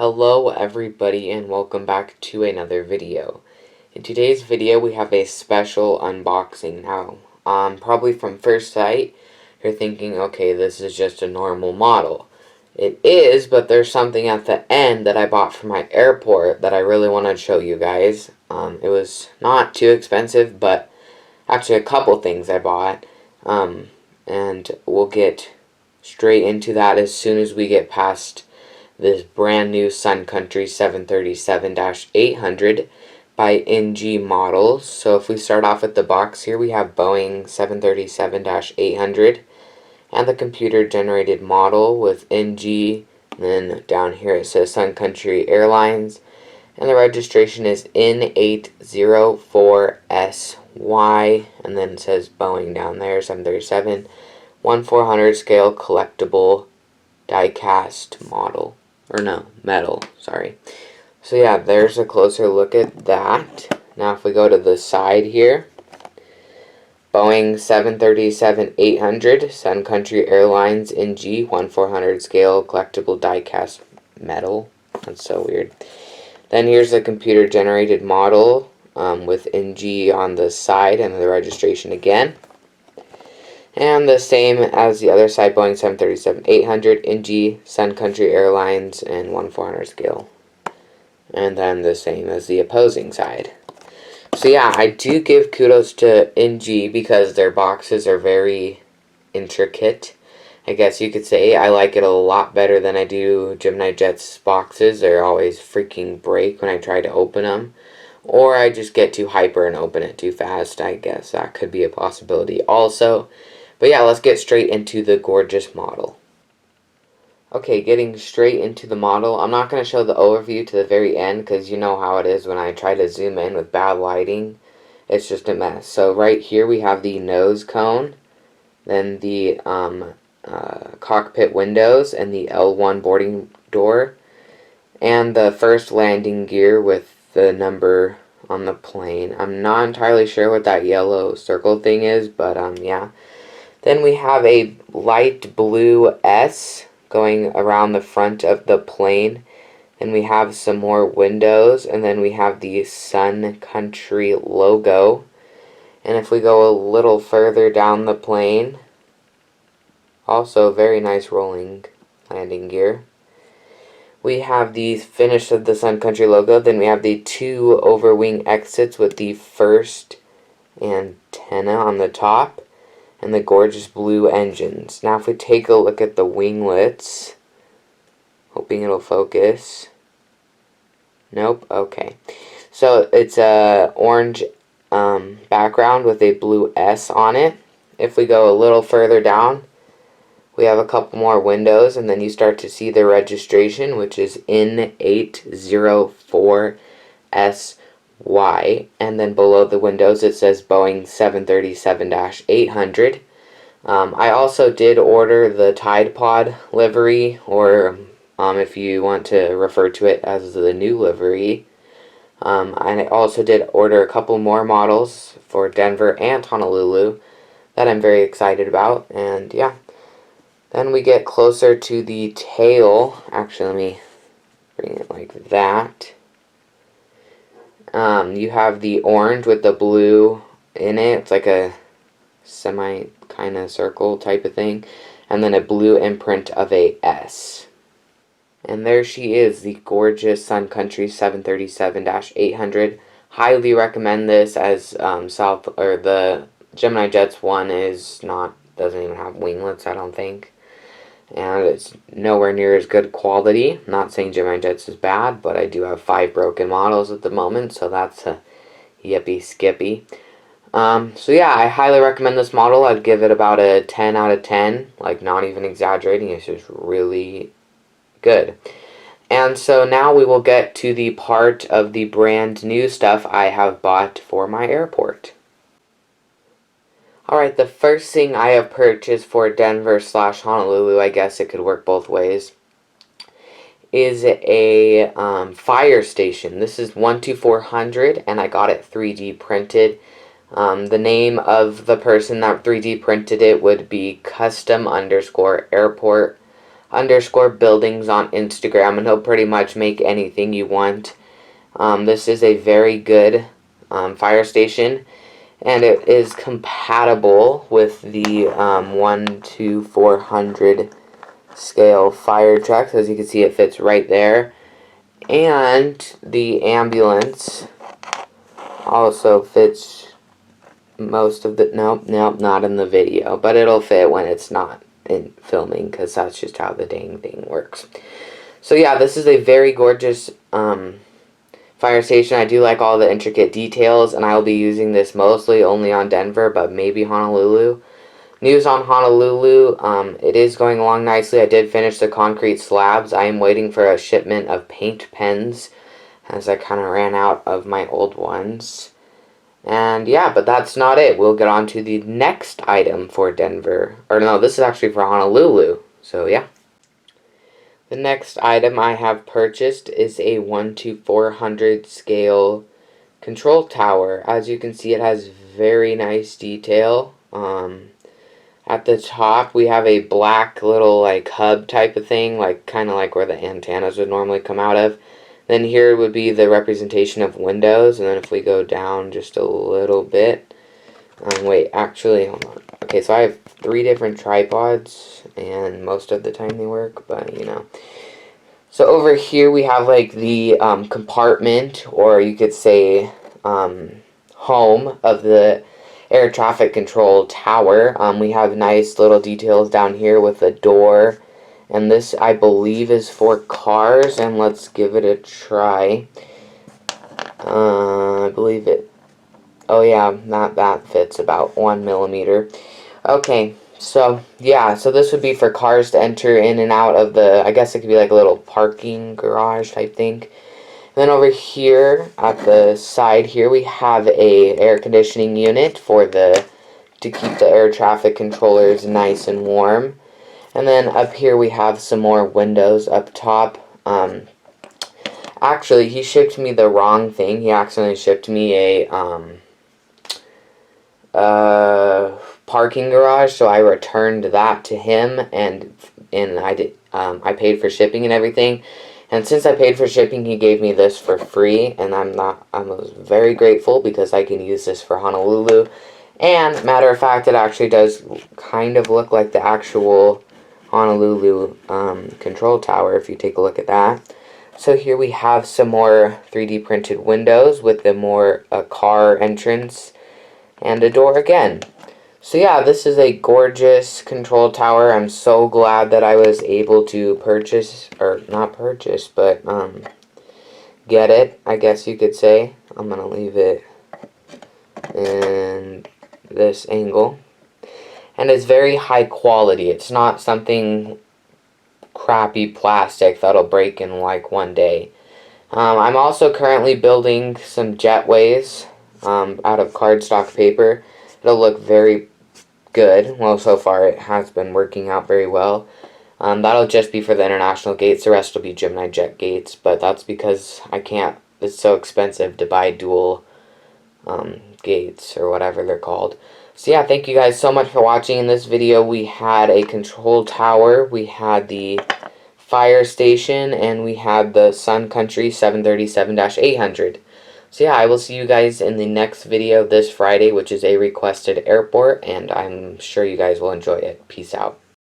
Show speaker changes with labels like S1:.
S1: Hello everybody and welcome back to another video. In today's video we have a special unboxing. Now, probably from first sight you're thinking, okay, this is just a normal model. It is, but there's something at the end that I bought from my airport that I really want to show you guys. It was not too expensive, but actually a couple things I bought. And we'll get straight into that as soon as we get past this brand new Sun Country 737-800 by NG models. So if we start off with the box here, we have Boeing 737-800 and the computer generated model with NG. And then down here it says Sun Country Airlines, and the registration is N804SY, and then it says Boeing down there, 737 1/400 scale collectible die-cast model. Or no, metal, sorry. So yeah, there's a closer look at that. Now if we go to the side here, Boeing 737-800, Sun Country Airlines NG 1/400 scale collectible die-cast metal. That's so weird. Then here's the computer generated model with NG on the side and the registration again. And the same as the other side, Boeing 737-800, NG, Sun Country Airlines, and 1/400 scale. And then the same as the opposing side. So yeah, I do give kudos to NG because their boxes are very intricate. I guess you could say I like it a lot better than I do Gemini Jet's boxes. They always freaking break when I try to open them. Or I just get too hyper and open it too fast. I guess that could be a possibility also. But yeah, let's get straight into the gorgeous model. Okay, getting straight into the model. I'm not going to show the overview to the very end because you know how it is when I try to zoom in with bad lighting. It's just a mess. So right here we have the nose cone, then the cockpit windows and the L1 boarding door, and the first landing gear with the number on the plane. I'm not entirely sure what that yellow circle thing is, but yeah. Then we have a light blue S going around the front of the plane. Then we have some more windows, and then we have the Sun Country logo. And if we go a little further down the plane, also very nice rolling landing gear. We have the finish of the Sun Country logo. Then we have the two overwing exits with the first antenna on the top and the gorgeous blue engines. Now if we take a look at the winglets, hoping it'll focus. Nope, okay. So it's a orange background with a blue S on it. If we go a little further down, we have a couple more windows, and then you start to see the registration, which is N804SY, and then below the windows it says Boeing 737-800. I also did order the Tide Pod livery, or if you want to refer to it as the new livery. And I also did order a couple more models for Denver and Honolulu that I'm very excited about, and yeah. Then we get closer to the tail. Actually, let me bring it like that. You have the orange with the blue in it. It's like a semi kind of circle type of thing. And then a blue imprint of a S. And there she is, the gorgeous Sun Country 737-800. Highly recommend this, as the Gemini Jets one doesn't even have winglets, I don't think. And it's nowhere near as good quality. Not saying Gemini Jets is bad, but I do have 5 broken models at the moment, so that's a yippee skippy. So yeah, I highly recommend this model. I'd give it about a 10 out of 10, like not even exaggerating. It's just really good. And so now we will get to the part of the brand new stuff I have bought for my airport. Alright, the first thing I have purchased for Denver/Honolulu, I guess it could work both ways, is a fire station. This is 12400, and I got it 3D printed. The name of the person that 3D printed it would be custom_airport. _buildings on Instagram, and he'll pretty much make anything you want. This is a very good fire station, and it is compatible with the 1 to 400 scale fire trucks. As you can see, it fits right there. And the ambulance also fits most of the... Nope, not in the video. But it'll fit when it's not in filming, because that's just how the dang thing works. So yeah, this is a very gorgeous fire station. I do like all the intricate details, and I'll be using this mostly only on Denver, but maybe Honolulu. News on Honolulu, it is going along nicely. I did finish the concrete slabs. I am waiting for a shipment of paint pens, as I kind of ran out of my old ones. And yeah, but that's not it. We'll get on to the next item for Denver. Or no, this is actually for Honolulu. So yeah. The next item I have purchased is a 1 to 400 scale control tower. As you can see, it has very nice detail. At the top, we have a black little like hub type of thing, like kind of like where the antennas would normally come out of. Then here would be the representation of windows, and then if we go down just a little bit, wait, actually, hold on. Okay, so I have 3 different tripods, and most of the time they work, but you know. So over here we have like the compartment, or you could say home of the air traffic control tower. We have nice little details down here with a door, and this I believe is for cars, and let's give it a try. I believe it, oh yeah, that fits about 1 millimeter. Okay, so yeah, so this would be for cars to enter in and out of the, I guess it could be like a little parking garage type thing. Then over here at the side here we have a air conditioning unit for to keep the air traffic controllers nice and warm. And then up here we have some more windows up top. Actually, he shipped me the wrong thing. He accidentally shipped me a parking garage, so I returned that to him, and I paid for shipping and everything. And since I paid for shipping, he gave me this for free, and I was very grateful because I can use this for Honolulu. And matter of fact, it actually does kind of look like the actual Honolulu control tower if you take a look at that. So here we have some more 3D printed windows with a car entrance and a door again. So yeah, this is a gorgeous control tower. I'm so glad that I was able to purchase, or not purchase, but get it, I guess you could say. I'm going to leave it in this angle. And it's very high quality. It's not something crappy plastic that'll break in like one day. I'm also currently building some jetways out of cardstock paper. It'll look very good. Well, so far it has been working out very well. That'll just be for the international gates. The rest will be Gemini jet gates, but that's because it's so expensive to buy dual gates or whatever they're called. So yeah, thank you guys so much for watching. In this video we had a control tower, we had the fire station, and we had the Sun Country 737-800. So yeah, I will see you guys in the next video this Friday, which is a requested airport, and I'm sure you guys will enjoy it. Peace out.